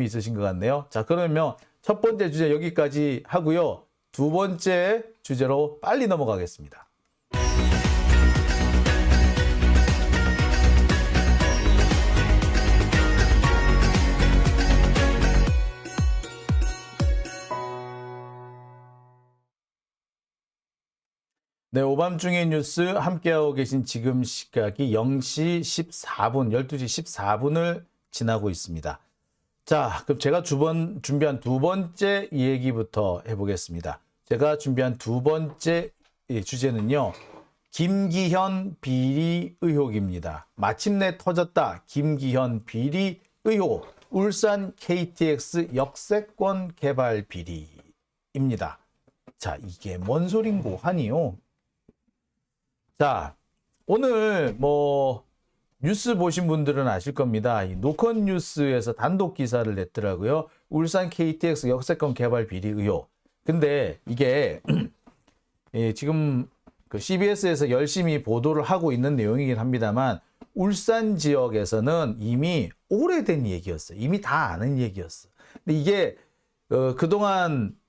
있으신 것 같네요. 자, 그러면 첫 번째 주제 여기까지 하고요. 두 번째 주제로 빨리 넘어가겠습니다. 네, 오밤중의 뉴스 함께하고 계신 지금 시각이 0시 14분, 12시 14분을 지나고 있습니다. 자, 그럼 제가 준비한 두 번째 얘기부터 해보겠습니다. 제가 준비한 두 번째 주제는요. 김기현 비리 의혹입니다. 마침내 터졌다. 김기현 비리 의혹. 울산 KTX 역세권 개발 비리입니다. 자, 이게 뭔 소린고 하니요. 자, 오늘 뉴스 보신 분들은 아실 겁니다. 이 노컷 뉴스에서 단독 기사를 냈더라고요. 울산 KTX 역세권 개발 비리 의혹. 근데 이게 지금 그 CBS에서 열심히 보도를 하고 있는 내용이긴 합니다만 울산 지역에서는 이미 오래된 얘기였어요. 이미 다 아는 얘기였어. 근데 이게 그동안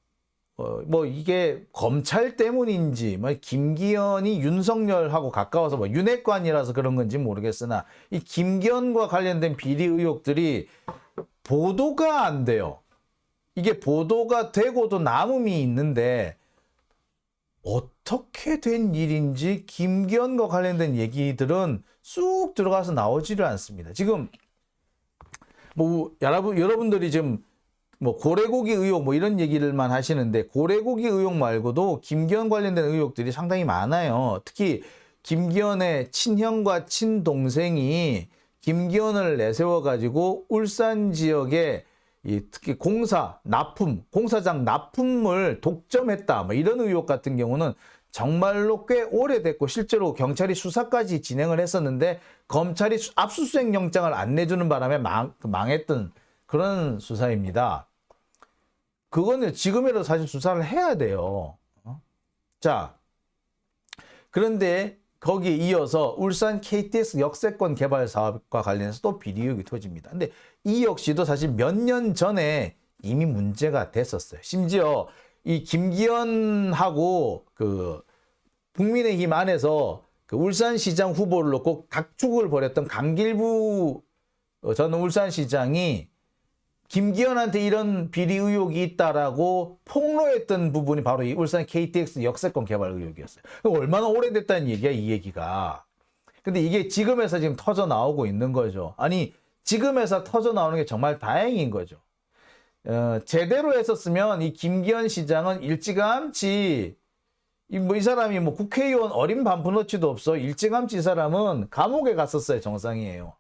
이게 검찰 때문인지, 김기현이 윤석열하고 가까워서 윤핵관이라서 그런 건지 모르겠으나, 이 김기현과 관련된 비리 의혹들이 보도가 안 돼요. 이게 보도가 되고도 남음이 있는데, 어떻게 된 일인지 김기현과 관련된 얘기들은 쑥 들어가서 나오지를 않습니다. 지금, 여러분들이 지금 고래고기 의혹 이런 얘기를만 하시는데 고래고기 의혹 말고도 김기현 관련된 의혹들이 상당히 많아요. 특히 김기현의 친형과 친동생이 김기현을 내세워 가지고 울산 지역에 특히 공사장 납품을 독점했다. 이런 의혹 같은 경우는 정말로 꽤 오래됐고 실제로 경찰이 수사까지 진행을 했었는데 검찰이 압수수색 영장을 안 내주는 바람에 망했던 그런 수사입니다. 그거는 지금이라도 사실 수사를 해야 돼요. 자, 그런데 거기에 이어서 울산 KTX 역세권 개발 사업과 관련해서 또 비리 의혹이 터집니다. 근데 이 역시도 사실 몇 년 전에 이미 문제가 됐었어요. 심지어 이 김기현하고 그 국민의힘 안에서 그 울산시장 후보를 놓고 각축을 벌였던 강길부 전 울산시장이 김기현한테 이런 비리 의혹이 있다라고 폭로했던 부분이 바로 이 울산 KTX 역세권 개발 의혹이었어요. 얼마나 오래됐다는 얘기야, 이 얘기가. 근데 이게 지금에서 지금 터져 나오고 있는 거죠. 아니, 지금에서 터져 나오는 게 정말 다행인 거죠. 제대로 했었으면 이 김기현 시장은 일찌감치 이 사람이 국회의원 어린 반푼어치도 없어. 일찌감치 이 사람은 감옥에 갔었어요. 정상이에요.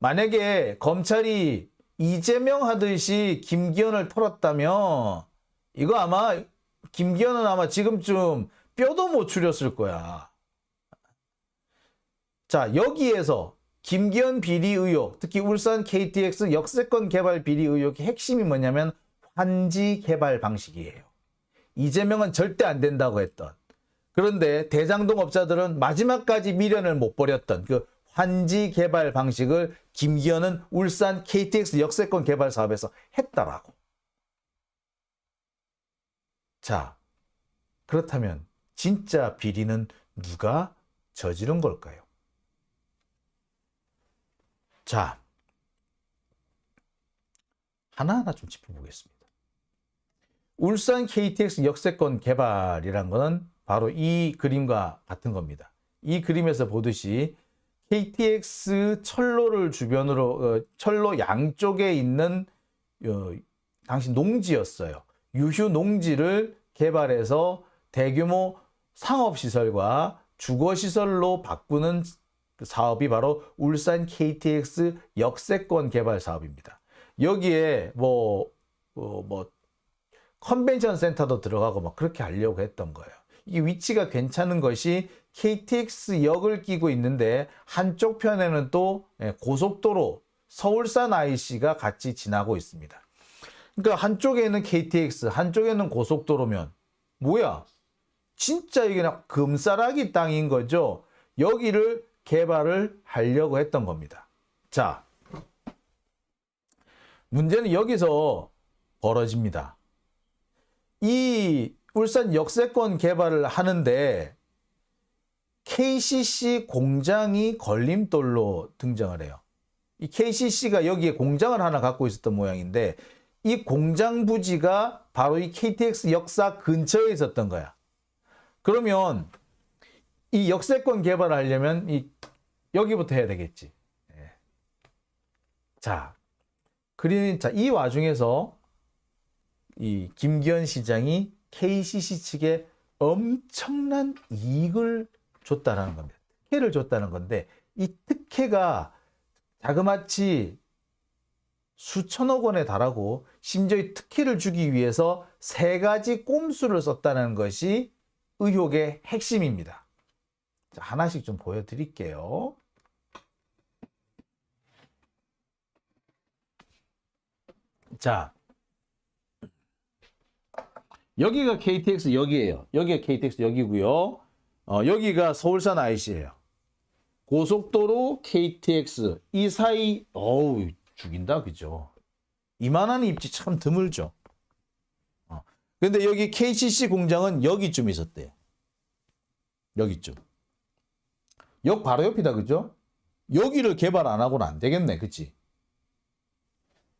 만약에 검찰이 이재명 하듯이 김기현을 털었다면 이거 아마 김기현은 아마 지금쯤 뼈도 못 추렸을 거야. 자, 여기에서 김기현 비리 의혹, 특히 울산 KTX 역세권 개발 비리 의혹의 핵심이 뭐냐면 환지 개발 방식이에요. 이재명은 절대 안 된다고 했던. 그런데 대장동 업자들은 마지막까지 미련을 못 버렸던 그 환지 개발 방식을 김기현은 울산 KTX 역세권 개발 사업에서 했다라고. 자, 그렇다면 진짜 비리는 누가 저지른 걸까요? 자, 하나하나 좀 짚어보겠습니다. 울산 KTX 역세권 개발이란 것은 바로 이 그림과 같은 겁니다. 이 그림에서 보듯이 KTX 철로를 주변으로 철로 양쪽에 있는 당시 농지였어요. 유휴 농지를 개발해서 대규모 상업시설과 주거시설로 바꾸는 사업이 바로 울산 KTX 역세권 개발 사업입니다. 여기에 컨벤션 센터도 들어가고 그렇게 하려고 했던 거예요. 이 위치가 괜찮은 것이 KTX 역을 끼고 있는데 한쪽 편에는 또 고속도로 서울산 IC가 같이 지나고 있습니다. 그러니까 한쪽에는 KTX, 한쪽에는 고속도로면 뭐야? 진짜 이게 그냥 금싸라기 땅인 거죠. 여기를 개발을 하려고 했던 겁니다. 자, 문제는 여기서 벌어집니다. 이 울산 역세권 개발을 하는데 KCC 공장이 걸림돌로 등장을 해요. 이 KCC가 여기에 공장을 하나 갖고 있었던 모양인데 이 공장 부지가 바로 이 KTX 역사 근처에 있었던 거야. 그러면 이 역세권 개발을 하려면 여기부터 해야 되겠지. 자, 이 와중에서 이 김기현 시장이 KCC 측에 엄청난 이익을 줬다라는 겁니다. 특혜를 줬다는 건데 이 특혜가 자그마치 수천억 원에 달하고 심지어 이 특혜를 주기 위해서 3가지 꼼수를 썼다는 것이 의혹의 핵심입니다. 자, 하나씩 좀 보여드릴게요. 자, 여기가 KTX 역이에요. 여기가 KTX 역이고요. 여기가 서울산 IC예요. 고속도로 KTX 이 사이 어우 죽인다 그죠? 이만한 입지 참 드물죠. 근데 여기 KCC 공장은 여기쯤 있었대요. 여기쯤. 역 바로 옆이다 그죠? 여기를 개발 안 하고는 안 되겠네 그치?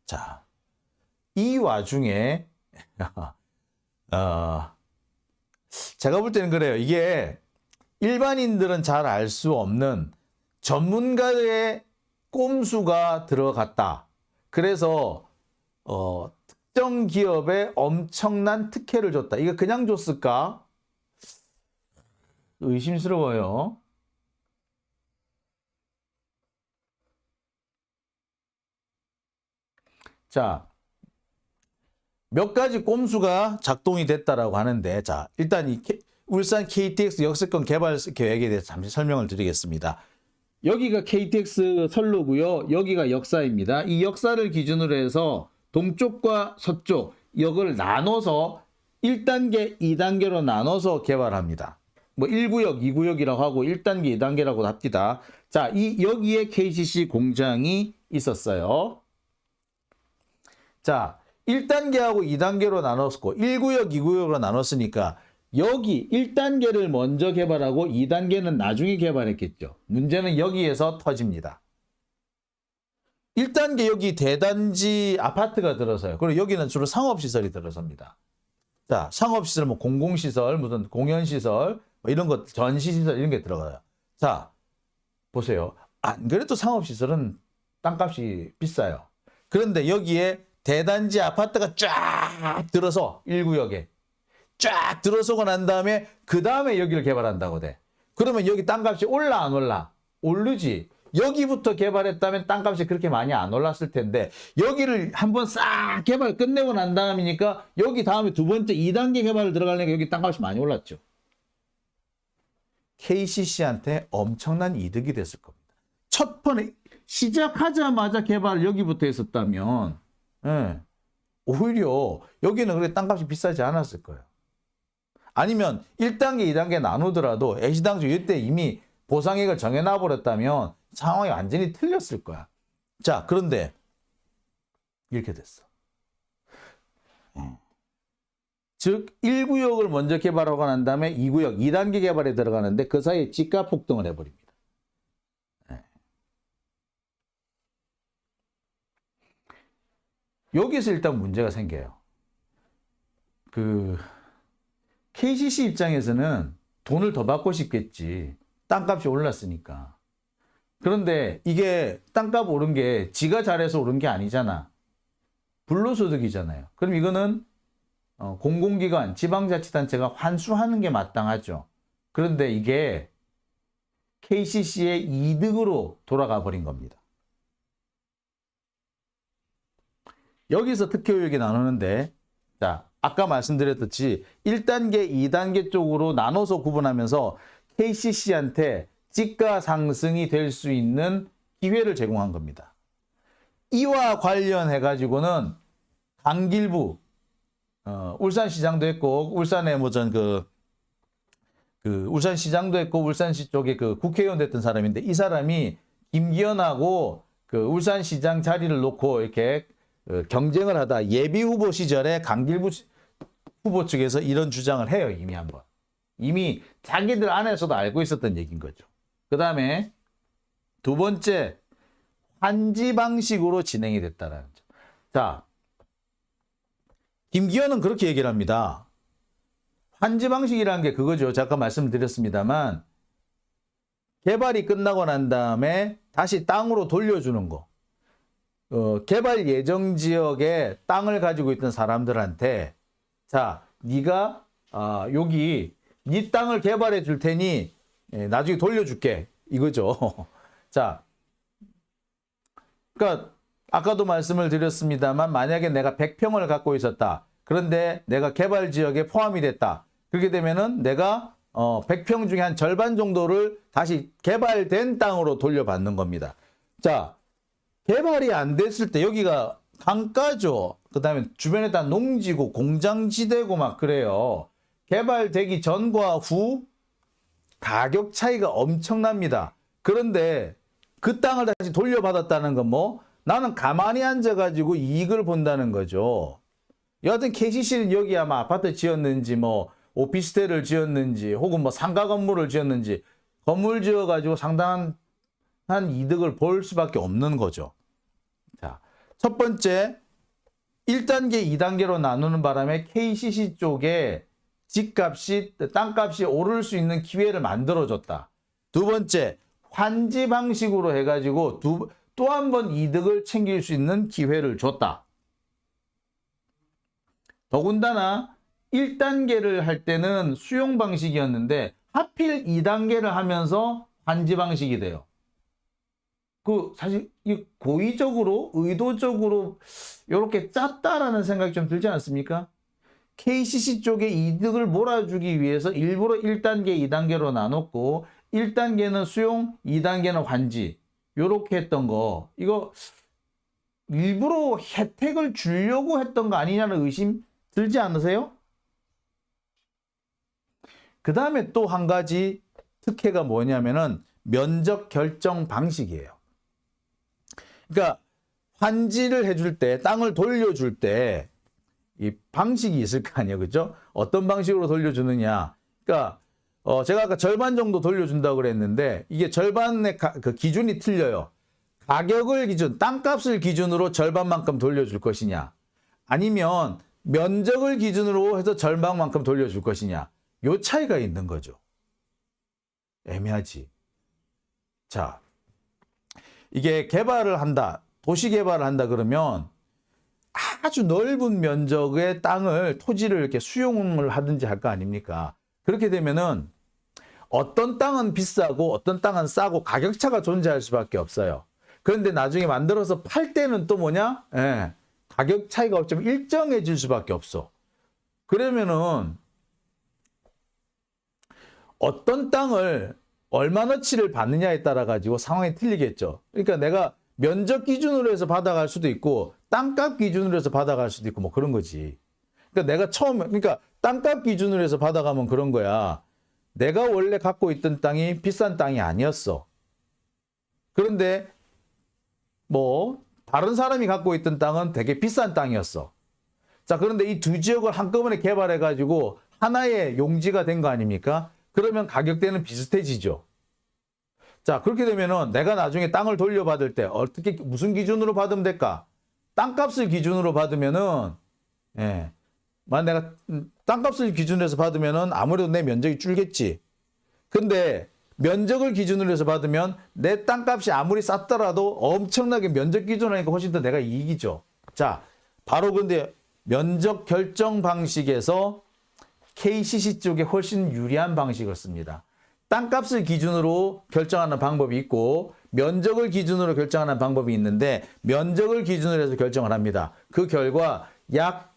자, 이 와중에 제가 볼 때는 그래요. 이게 일반인들은 잘 알 수 없는 전문가의 꼼수가 들어갔다. 그래서 특정 기업에 엄청난 특혜를 줬다. 이거 그냥 줬을까? 의심스러워요. 자, 몇 가지 꼼수가 작동이 됐다라고 하는데, 자, 일단 이 울산 KTX 역세권 개발 계획에 대해서 잠시 설명을 드리겠습니다. 여기가 KTX 선로고요. 여기가 역사입니다. 이 역사를 기준으로 해서 동쪽과 서쪽 역을 나눠서 1단계, 2단계로 나눠서 개발합니다. 뭐 1구역, 2구역이라고 하고 1단계, 2단계라고 합니다. 자, 여기에 KCC 공장이 있었어요. 자, 1단계하고 2단계로 나눴고 1구역, 2구역으로 나눴으니까 여기 1단계를 먼저 개발하고 2단계는 나중에 개발했겠죠. 문제는 여기에서 터집니다. 1단계 여기 대단지 아파트가 들어서요. 그리고 여기는 주로 상업시설이 들어섭니다. 자, 상업시설, 뭐 공공시설, 무슨 공연시설, 뭐 이런 것, 전시시설 이런 게 들어가요. 자, 보세요. 안 그래도 상업시설은 땅값이 비싸요. 그런데 여기에 대단지 아파트가 쫙 들어서 1구역에 쫙 들어서고 난 다음에 그 다음에 여기를 개발한다고 돼. 그러면 여기 땅값이 올라 안 올라? 오르지. 여기부터 개발했다면 땅값이 그렇게 많이 안 올랐을 텐데 여기를 한번 싹 개발 끝내고 난 다음이니까 여기 다음에 두 번째 2단계 개발을 들어가려니까 여기 땅값이 많이 올랐죠. KCC한테 엄청난 이득이 됐을 겁니다. 첫 번에 시작하자마자 개발 여기부터 했었다면 오히려 여기는 그렇게 땅값이 비싸지 않았을 거예요. 아니면 1단계, 2단계 나누더라도 애시당초 이때 이미 보상액을 정해놔 버렸다면 상황이 완전히 틀렸을 거야. 자, 그런데 이렇게 됐어. 즉 1구역을 먼저 개발하고 난 다음에 2구역, 2단계 개발에 들어가는데 그 사이에 집값 폭등을 해버립니다. 여기서 일단 문제가 생겨요. KCC 입장에서는 돈을 더 받고 싶겠지. 땅값이 올랐으니까. 그런데 이게 땅값 오른 게 지가 잘해서 오른 게 아니잖아. 불로소득이잖아요. 그럼 이거는 공공기관, 지방자치단체가 환수하는 게 마땅하죠. 그런데 이게 KCC의 이득으로 돌아가 버린 겁니다. 여기서 특혜 의혹이 나누는데, 자, 아까 말씀드렸듯이 1단계, 2단계 쪽으로 나눠서 구분하면서 KCC한테 지가 상승이 될 수 있는 기회를 제공한 겁니다. 이와 관련해 가지고는 강길부, 울산시장도 했고, 울산에 울산시장도 했고, 울산시 쪽에 국회의원 됐던 사람인데, 이 사람이 김기현하고 울산시장 자리를 놓고 이렇게 경쟁을 하다 예비 후보 시절에 강길부 후보 측에서 이런 주장을 해요. 이미 한번. 이미 자기들 안에서도 알고 있었던 얘기인 거죠. 그 다음에 두 번째, 환지 방식으로 진행이 됐다라는 점. 자, 김기현은 그렇게 얘기를 합니다. 환지 방식이라는 게 그거죠. 잠깐 말씀드렸습니다만 개발이 끝나고 난 다음에 다시 땅으로 돌려주는 거. 개발 예정 지역에 땅을 가지고 있던 사람들한테 자, 네가 여기 네 땅을 개발해 줄 테니 나중에 돌려줄게. 이거죠. 자, 그러니까 아까도 말씀을 드렸습니다만 만약에 내가 100평을 갖고 있었다. 그런데 내가 개발 지역에 포함이 됐다. 그렇게 되면은 내가 100평 중에 한 절반 정도를 다시 개발된 땅으로 돌려받는 겁니다. 자, 개발이 안 됐을 때 여기가 강가죠. 그 다음에 주변에 다 농지고 공장지대고 막 그래요. 개발되기 전과 후 가격 차이가 엄청납니다. 그런데 그 땅을 다시 돌려받았다는 건 뭐? 나는 가만히 앉아가지고 이익을 본다는 거죠. 여하튼 KCC는 여기 아마 아파트 지었는지 뭐 오피스텔을 지었는지 혹은 뭐 상가 건물을 지었는지 건물 지어가지고 상당한 이득을 볼 수밖에 없는 거죠. 자, 첫 번째 1단계, 2단계로 나누는 바람에 KCC 쪽에 집값이, 땅값이 오를 수 있는 기회를 만들어줬다. 두 번째, 환지 방식으로 해가지고 또 한 번 이득을 챙길 수 있는 기회를 줬다. 더군다나 1단계를 할 때는 수용 방식이었는데 하필 2단계를 하면서 환지 방식이 돼요. 사실 이 고의적으로 의도적으로 이렇게 짰다라는 생각이 좀 들지 않습니까? KCC 쪽에 이득을 몰아주기 위해서 일부러 1단계, 2단계로 나눴고 1단계는 수용, 2단계는 환지 이렇게 했던 거 이거 일부러 혜택을 주려고 했던 거 아니냐는 의심 들지 않으세요? 그 다음에 또 한 가지 특혜가 뭐냐면은 면적 결정 방식이에요. 그러니까 환지를 해줄 때, 땅을 돌려줄 때 이 방식이 있을 거 아니에요, 그죠? 어떤 방식으로 돌려주느냐. 그러니까 제가 아까 절반 정도 돌려준다고 그랬는데 이게 절반의 그 기준이 틀려요. 가격을 기준, 땅값을 기준으로 절반만큼 돌려줄 것이냐, 아니면 면적을 기준으로 해서 절반만큼 돌려줄 것이냐, 요 차이가 있는 거죠. 애매하지. 자, 이게 개발을 한다, 도시 개발을 한다 그러면 아주 넓은 면적의 땅을, 토지를 이렇게 수용을 하든지 할 거 아닙니까? 그렇게 되면은 어떤 땅은 비싸고 어떤 땅은 싸고 가격차가 존재할 수밖에 없어요. 그런데 나중에 만들어서 팔 때는 또 뭐냐? 예, 가격 차이가 없지만 일정해질 수밖에 없어. 그러면은 어떤 땅을 얼마나치를 받느냐에 따라 가지고 상황이 틀리겠죠. 그러니까 내가 면적 기준으로 해서 받아갈 수도 있고 땅값 기준으로 해서 받아갈 수도 있고 뭐 그런 거지. 그러니까 내가 그러니까 땅값 기준으로 해서 받아가면 그런 거야. 내가 원래 갖고 있던 땅이 비싼 땅이 아니었어. 그런데 뭐 다른 사람이 갖고 있던 땅은 되게 비싼 땅이었어. 자, 그런데 이 두 지역을 한꺼번에 개발해 가지고 하나의 용지가 된 거 아닙니까? 그러면 가격대는 비슷해지죠. 자, 그렇게 되면은 내가 나중에 땅을 돌려받을 때 어떻게, 무슨 기준으로 받으면 될까? 땅값을 기준으로 받으면은, 예. 만약 내가 땅값을 기준으로 해서 받으면은 아무래도 내 면적이 줄겠지. 근데 면적을 기준으로 해서 받으면 내 땅값이 아무리 쌌더라도 엄청나게 면적 기준으로 하니까 훨씬 더 내가 이익이죠. 자, 바로 근데 면적 결정 방식에서 KCC 쪽에 훨씬 유리한 방식을 씁니다. 땅값을 기준으로 결정하는 방법이 있고 면적을 기준으로 결정하는 방법이 있는데 면적을 기준으로 해서 결정을 합니다. 그 결과 약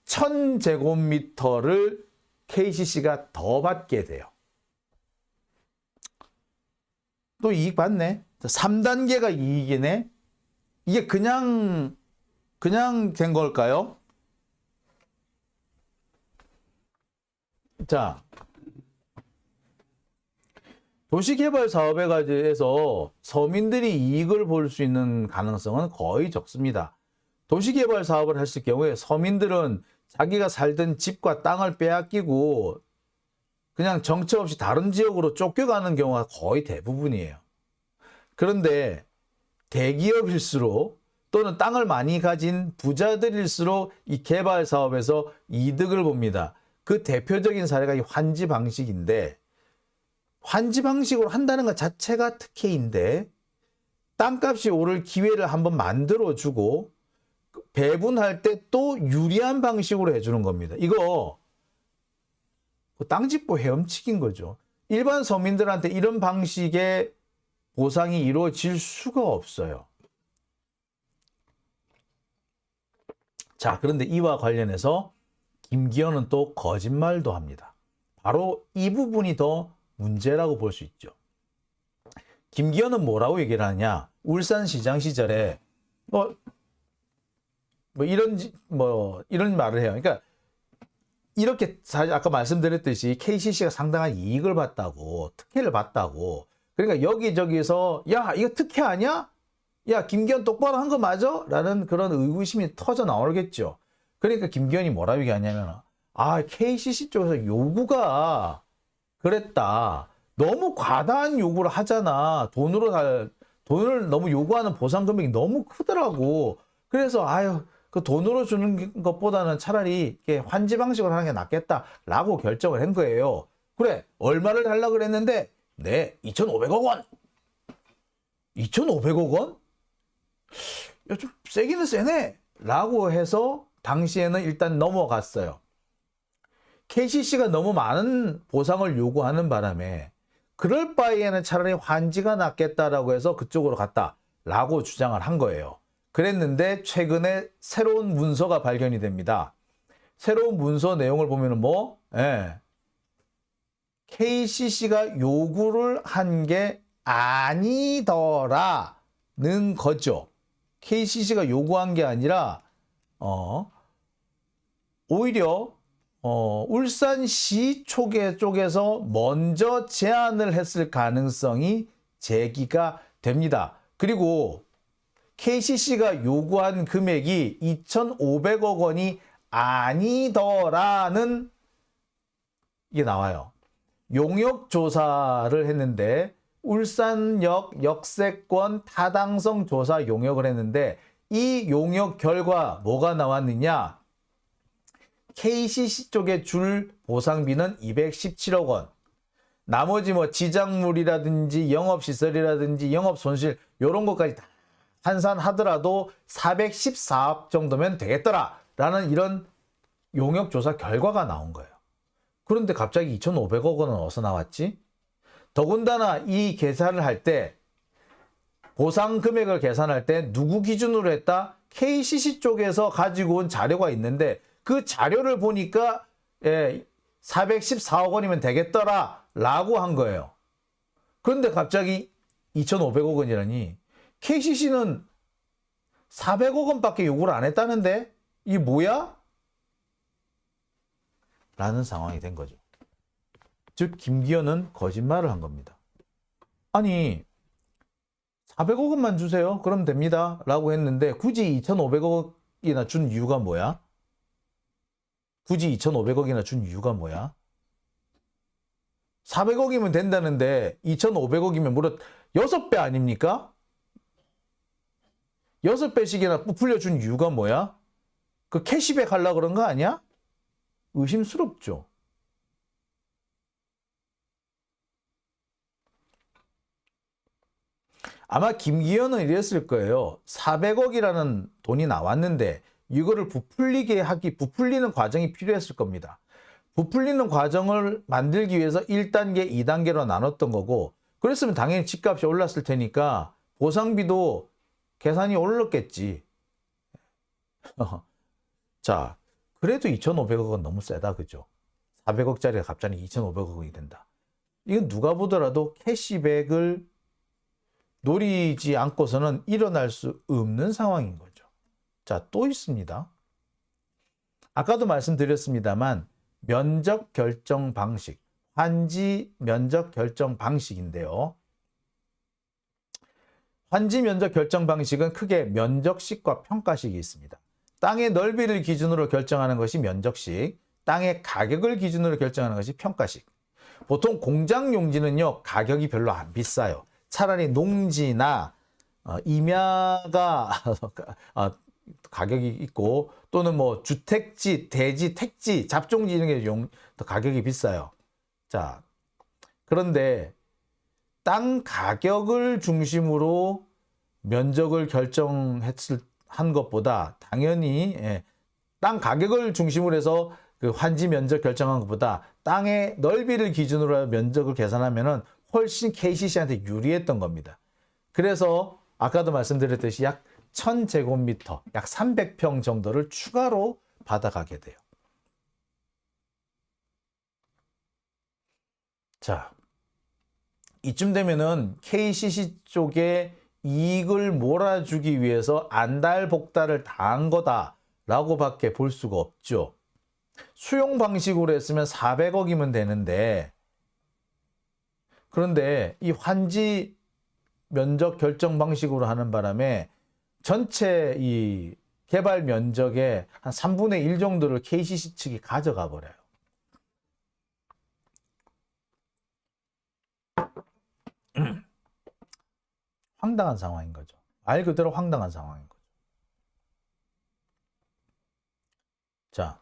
1000제곱미터를 KCC가 더 받게 돼요. 또 이익 받네. 3단계가 이익이네. 이게 그냥 된 걸까요? 자, 도시개발 사업에 대해서 서민들이 이익을 볼 수 있는 가능성은 거의 적습니다. 도시개발 사업을 했을 경우에 서민들은 자기가 살던 집과 땅을 빼앗기고 그냥 정처 없이 다른 지역으로 쫓겨가는 경우가 거의 대부분이에요. 그런데 대기업일수록 또는 땅을 많이 가진 부자들일수록 이 개발 사업에서 이득을 봅니다. 그 대표적인 사례가 이 환지 방식인데, 환지 방식으로 한다는 것 자체가 특혜인데 땅값이 오를 기회를 한번 만들어주고 배분할 때 또 유리한 방식으로 해주는 겁니다. 이거 땅집보 헤엄치기인 거죠. 일반 서민들한테 이런 방식의 보상이 이루어질 수가 없어요. 자, 그런데 이와 관련해서 김기현은 또 거짓말도 합니다. 바로 이 부분이 더 문제라고 볼 수 있죠. 김기현은 뭐라고 얘기를 하냐? 울산시장 시절에 이런 말을 해요. 그러니까 이렇게 사실 아까 말씀드렸듯이 KCC가 상당한 이익을 봤다고, 특혜를 봤다고. 그러니까 여기저기서 야, 이거 특혜 아니야? 야, 김기현 똑바로 한 거 맞아? 라는 그런 의구심이 터져 나오겠죠. 그러니까 김기현이 뭐라고 얘기하냐면, KCC 쪽에서 요구가 그랬다. 너무 과다한 요구를 하잖아. 돈을 너무 요구하는 보상 금액이 너무 크더라고. 그래서 그 돈으로 주는 것보다는 차라리 이렇게 환지 방식으로 하는 게 낫겠다라고 결정을 한 거예요. 그래, 얼마를 달라고 그랬는데, 네, 2,500억 원. 2,500억 원? 야, 좀 세기는 세네. 라고 해서 당시에는 일단 넘어갔어요. KCC가 너무 많은 보상을 요구하는 바람에 그럴 바에는 차라리 환지가 낫겠다라고 해서 그쪽으로 갔다라고 주장을 한 거예요. 그랬는데 최근에 새로운 문서가 발견이 됩니다. 새로운 문서 내용을 보면 KCC가 요구를 한 게 아니더라는 거죠. KCC가 요구한 게 아니라 오히려 울산시 쪽에서 먼저 제안을 했을 가능성이 제기가 됩니다. 그리고 KCC가 요구한 금액이 2,500억 원이 아니더라는 이게 나와요. 용역 조사를 했는데 울산역 역세권 타당성 조사 용역을 했는데 이 용역 결과 뭐가 나왔느냐? KCC 쪽에 줄 보상비는 217억 원. 나머지 지작물이라든지 영업시설이라든지 영업손실 이런 것까지 다 환산하더라도 414억 정도면 되겠더라라는 이런 용역조사 결과가 나온 거예요. 그런데 갑자기 2,500억 원은 어디서 나왔지? 더군다나 이 계산을 할 때 보상 금액을 계산할 때 누구 기준으로 했다? KCC 쪽에서 가지고 온 자료가 있는데 그 자료를 보니까 414억 원이면 되겠더라라고 한 거예요. 그런데 갑자기 2,500억 원이라니 KCC는 400억 원밖에 요구를 안 했다는데 이게 뭐야? 라는 상황이 된 거죠. 즉 김기현은 거짓말을 한 겁니다. 아니 400억 원만 주세요. 그럼 됩니다. 라고 했는데 굳이 2,500억이나 준 이유가 뭐야? 굳이 2,500억이나 준 이유가 뭐야? 400억이면 된다는데 2,500억이면 무려 6배 아닙니까? 6배씩이나 부풀려 준 이유가 뭐야? 그 캐시백 하려고 그런 거 아니야? 의심스럽죠. 아마 김기현은 이랬을 거예요. 400억이라는 돈이 나왔는데 이거를 부풀리는 과정이 필요했을 겁니다. 부풀리는 과정을 만들기 위해서 1단계, 2단계로 나눴던 거고 그랬으면 당연히 집값이 올랐을 테니까 보상비도 계산이 올랐겠지. 자, 그래도 2,500억은 너무 세다, 그죠? 400억짜리가 갑자기 2,500억이 된다. 이건 누가 보더라도 캐시백을 노리지 않고서는 일어날 수 없는 상황인 거죠. 자, 또 있습니다. 아까도 말씀드렸습니다만 면적 결정 방식, 환지 면적 결정 방식인데요. 환지 면적 결정 방식은 크게 면적식과 평가식이 있습니다. 땅의 넓이를 기준으로 결정하는 것이 면적식, 땅의 가격을 기준으로 결정하는 것이 평가식. 보통 공장 용지는요, 가격이 별로 안 비싸요. 차라리 농지나 임야가 가격이 있고, 또는 뭐 주택지, 대지, 택지, 잡종지 이런 게 더 가격이 비싸요. 자, 그런데 땅 가격을 중심으로 면적을 한 것보다 당연히 땅 가격을 중심으로 해서 그 환지 면적 결정한 것보다 땅의 넓이를 기준으로 면적을 계산하면은 훨씬 KCC한테 유리했던 겁니다. 그래서 아까도 말씀드렸듯이 약 1000제곱미터, 약 300평 정도를 추가로 받아가게 돼요. 자, 이쯤 되면은 KCC 쪽에 이익을 몰아주기 위해서 안달복달을 당한 거다라고 밖에 볼 수가 없죠. 수용 방식으로 했으면 400억이면 되는데, 그런데 이 환지 면적 결정 방식으로 하는 바람에 전체 이 개발 면적의 한 3분의 1 정도를 KCC 측이 가져가 버려요. 황당한 상황인 거죠. 말 그대로 황당한 상황인 거죠. 자,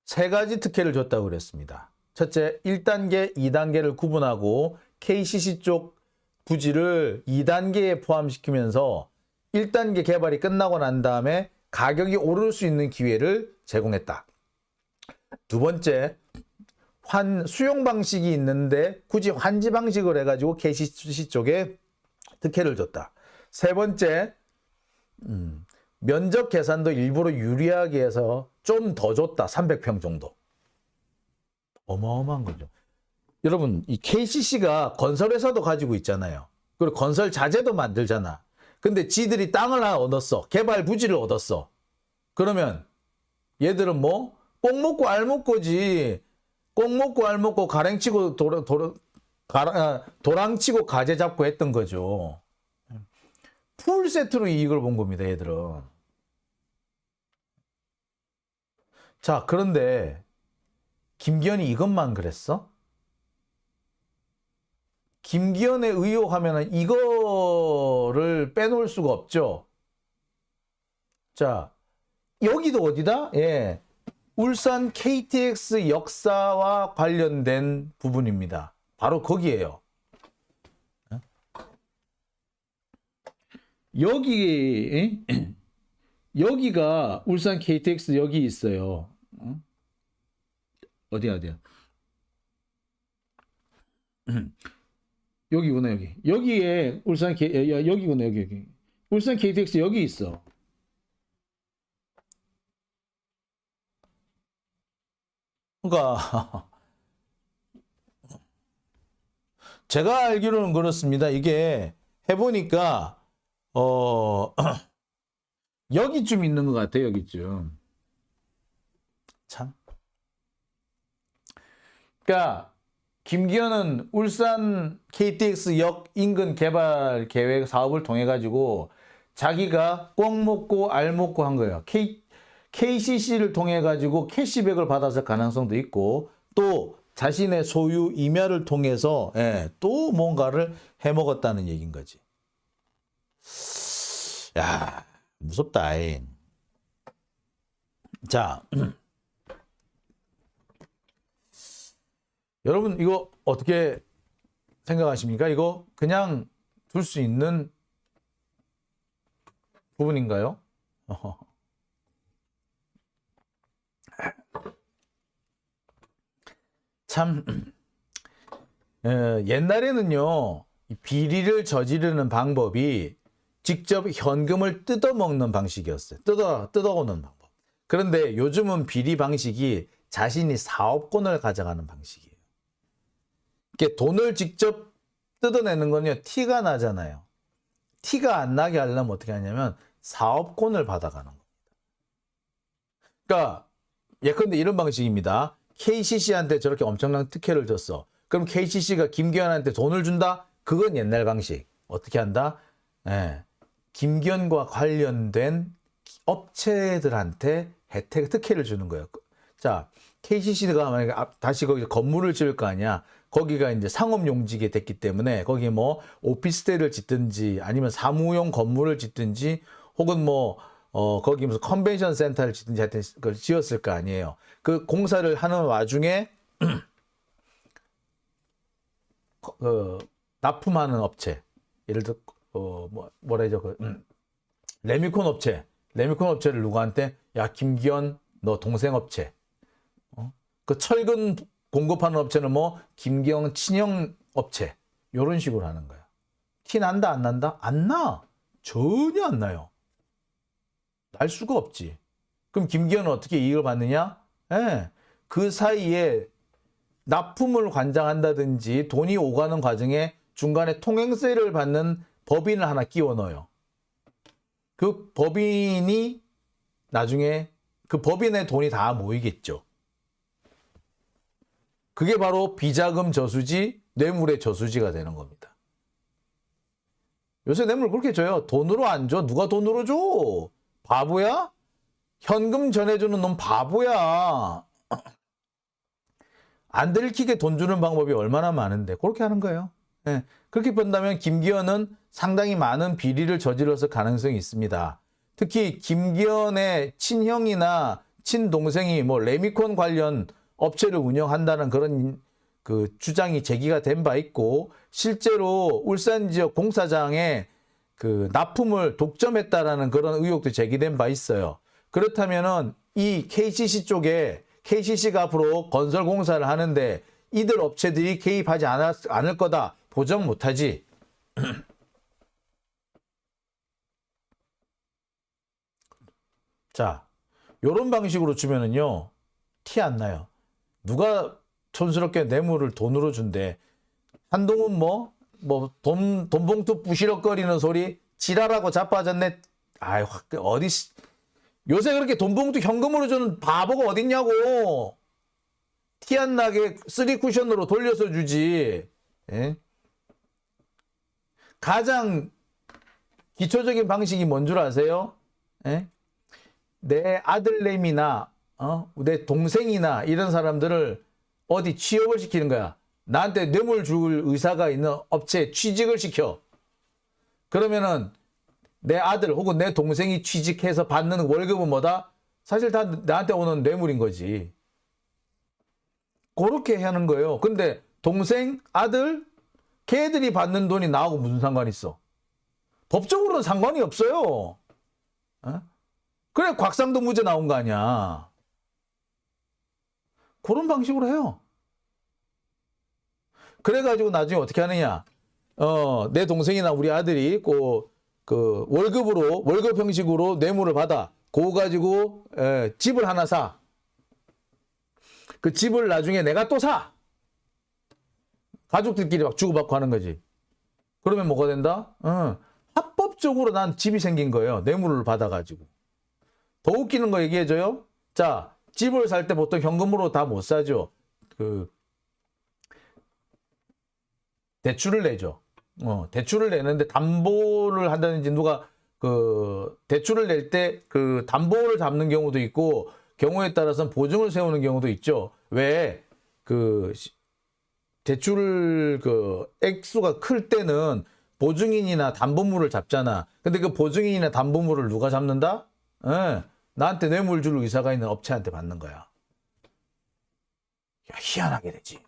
세 가지 특혜를 줬다고 그랬습니다. 첫째, 1단계, 2단계를 구분하고 KCC 쪽 부지를 2단계에 포함시키면서 1단계 개발이 끝나고 난 다음에 가격이 오를 수 있는 기회를 제공했다. 두 번째, 수용 방식이 있는데 굳이 환지 방식을 해가지고 KCC 쪽에 특혜를 줬다. 세 번째, 면적 계산도 일부러 유리하게 해서 좀 더 줬다. 300평 정도. 어마어마한 거죠. 여러분, 이 KCC가 건설회사도 가지고 있잖아요. 그리고 건설 자재도 만들잖아. 근데 지들이 땅을 하나 얻었어. 개발 부지를 얻었어. 그러면 얘들은 뭐? 꼭 먹고 알 먹고지. 꼭 먹고 알 먹고 가랭치고 도랑치고 가재 잡고 했던 거죠. 풀 세트로 이익을 본 겁니다, 얘들은. 자, 그런데 김기현이 이것만 그랬어? 김기현의 의혹하면 이거를 빼놓을 수가 없죠. 자, 여기도 어디다? 예, 울산 KTX 역사와 관련된 부분입니다. 바로 거기에요. 여기가 울산 KTX 여기 있어요. 어디야? 여기구나, 여기. 여기에 여기구나, 여기. 울산 KTX 여기 있어. 그러니까 제가 알기로는 그렇습니다. 이게 해보니까 여기쯤 있는 것 같아요. 여기쯤. 참. 그러니까 김기현은 울산 KTX 역 인근 개발 계획 사업을 통해 가지고 자기가 꼭 먹고 알 먹고 한 거예요. KCC를 통해 가지고 캐시백을 받았을 가능성도 있고, 또 자신의 소유 임야를 통해서 또 뭔가를 해먹었다는 얘기인 거지. 야, 무섭다. 자, 여러분 이거 어떻게 생각하십니까? 이거 그냥 둘 수 있는 부분인가요? 참, 옛날에는요, 비리를 저지르는 방법이 직접 현금을 뜯어먹는 방식이었어요. 뜯어오는 방법. 그런데 요즘은 비리 방식이 자신이 사업권을 가져가는 방식이에요. 이렇게 돈을 직접 뜯어내는 건요, 티가 나잖아요. 티가 안 나게 하려면 어떻게 하냐면 사업권을 받아가는 겁니다. 그러니까 예컨대 이런 방식입니다. KCC한테 저렇게 엄청난 특혜를 줬어. 그럼 KCC가 김기현한테 돈을 준다? 그건 옛날 방식. 어떻게 한다? 예, 김기현과 관련된 업체들한테 혜택, 특혜를 주는 거예요. 자, KCC가 만약에 다시 거기 건물을 지을 거 아니야. 거기가 이제 상업용지게 됐기 때문에 거기 뭐 오피스텔을 짓든지 아니면 사무용 건물을 짓든지 혹은 뭐 거기 무슨 컨벤션 센터를 짓든지 하여튼 그걸 지었을 거 아니에요. 그 공사를 하는 와중에 납품하는 업체, 예를 들어 뭐라 해죠, 레미콘 업체를 누구한테, 야 김기현 너 동생 업체, 그 철근 공급하는 업체는 뭐 김기현 친형 업체, 이런 식으로 하는 거야. 티 난다 안 난다? 안 나. 전혀 안 나요. 날 수가 없지. 그럼 김기현은 어떻게 이익을 받느냐? 예, 그 사이에 납품을 관장한다든지 돈이 오가는 과정에 중간에 통행세를 받는 법인을 하나 끼워 넣어요. 그 법인이 나중에 그 법인의 돈이 다 모이겠죠. 그게 바로 비자금 저수지, 뇌물의 저수지가 되는 겁니다. 요새 뇌물 그렇게 줘요. 돈으로 안 줘. 누가 돈으로 줘? 바보야? 현금 전해주는 놈 바보야. 안 들키게 돈 주는 방법이 얼마나 많은데 그렇게 하는 거예요. 네. 그렇게 본다면 김기현은 상당히 많은 비리를 저질렀을 가능성이 있습니다. 특히 김기현의 친형이나 친동생이 뭐 레미콘 관련 업체를 운영한다는 그런 그 주장이 제기가 된 바 있고, 실제로 울산 지역 공사장에 그 납품을 독점했다라는 그런 의혹도 제기된 바 있어요. 그렇다면은 이 KCC 쪽에, KCC가 앞으로 건설 공사를 하는데 이들 업체들이 개입하지 않을 거다 보장 못하지. 자, 요런 방식으로 주면은요 티 안 나요. 누가 촌스럽게 뇌물을 돈으로 준대. 한동훈 돈 봉투 부시럭거리는 소리 지랄하고 자빠졌네. 아이, 어디, 요새 그렇게 돈 봉투 현금으로 주는 바보가 어딨냐고. 티 안 나게 3쿠션으로 돌려서 주지. 예? 가장 기초적인 방식이 뭔 줄 아세요? 예? 내 아들내미나 내 동생이나 이런 사람들을 어디 취업을 시키는 거야. 나한테 뇌물 줄 의사가 있는 업체에 취직을 시켜. 그러면은 내 아들 혹은 내 동생이 취직해서 받는 월급은 뭐다? 사실 다 나한테 오는 뇌물인 거지. 그렇게 하는 거예요. 근데 동생, 아들, 걔들이 받는 돈이 나하고 무슨 상관이 있어? 법적으로는 상관이 없어요. 그래 곽상도 무죄 나온 거 아니야. 그런 방식으로 해요. 그래가지고 나중에 어떻게 하느냐. 내 동생이나 우리 아들이 그 월급 형식으로 뇌물을 받아. 그거 가지고 집을 하나 사. 그 집을 나중에 내가 또 사. 가족들끼리 막 주고받고 하는 거지. 그러면 뭐가 된다? 합법적으로 난 집이 생긴 거예요. 뇌물을 받아가지고. 더 웃기는 거 얘기해줘요. 자, 집을 살 때 보통 현금으로 다 못 사죠. 대출을 내죠. 대출을 내는데 담보를 한다든지 누가 대출을 낼 때 그 담보를 잡는 경우도 있고, 경우에 따라서는 보증을 세우는 경우도 있죠. 왜 대출 액수가 클 때는 보증인이나 담보물을 잡잖아. 근데 그 보증인이나 담보물을 누가 잡는다? 나한테 뇌물 줄 의사가 있는 업체한테 받는 거야. 야, 희한하게 되지.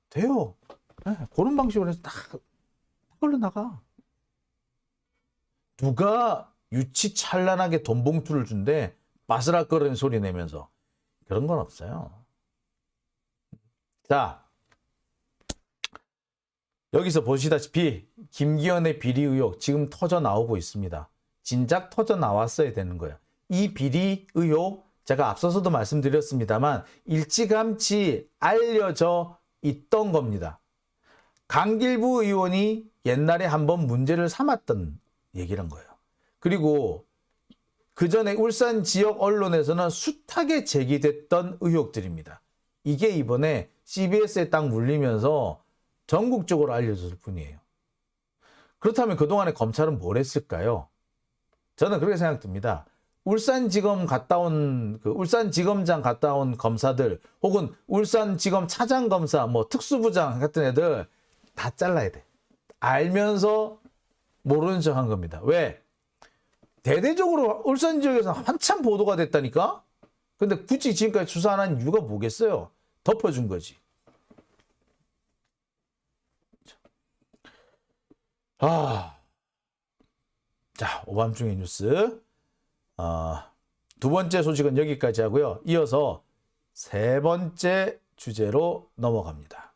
돼요. 그런 방식으로 해서 딱 흘러나가. 누가 유치찬란하게 돈 봉투를 준대. 바스락거리는 소리 내면서. 그런 건 없어요. 자, 여기서 보시다시피 김기현의 비리 의혹 지금 터져 나오고 있습니다. 진작 터져 나왔어야 되는 거예요. 이 비리 의혹 제가 앞서서도 말씀드렸습니다만 일찌감치 알려져 있던 겁니다. 강길부 의원이 옛날에 한번 문제를 삼았던 얘기란 거예요. 그리고 그 전에 울산 지역 언론에서는 숱하게 제기됐던 의혹들입니다. 이게 이번에 CBS에 딱 물리면서 전국적으로 알려졌을 뿐이에요. 그렇다면 그동안에 검찰은 뭘 했을까요? 저는 그렇게 생각됩니다. 울산지검 갔다 온, 울산지검장 갔다 온 검사들, 혹은 울산지검 차장검사, 뭐 특수부장 같은 애들 다 잘라야 돼. 알면서 모르는 척 한 겁니다. 왜? 대대적으로 울산 지역에서 한참 보도가 됐다니까? 근데 굳이 지금까지 수사 안 한 이유가 뭐겠어요? 덮어준 거지. 자, 오밤중의 뉴스. 두 번째 소식은 여기까지 하고요. 이어서 세 번째 주제로 넘어갑니다.